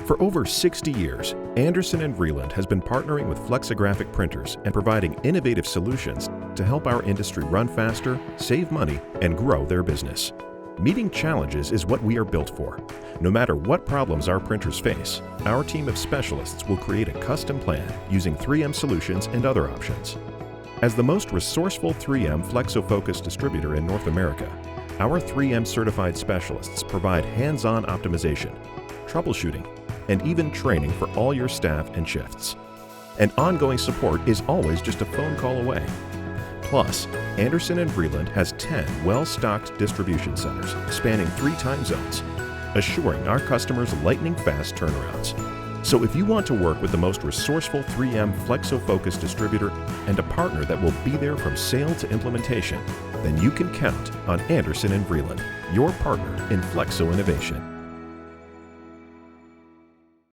For over 60 years, Anderson & Vreeland has been partnering with flexographic printers and providing innovative solutions to help our industry run faster, save money, and grow their business. Meeting challenges is what we are built for. No matter what problems our printers face, our team of specialists will create a custom plan using 3M solutions and other options. As the most resourceful 3M flexo-focused distributor in North America, our 3M certified specialists provide hands-on optimization, troubleshooting, and even training for all your staff and shifts. And ongoing support is always just a phone call away. Plus, Anderson & Vreeland has 10 well-stocked distribution centers spanning 3 time zones, assuring our customers lightning-fast turnarounds. So if you want to work with the most resourceful 3M flexo-focused distributor and a partner that will be there from sale to implementation, then you can count on Anderson & Vreeland, your partner in flexo innovation.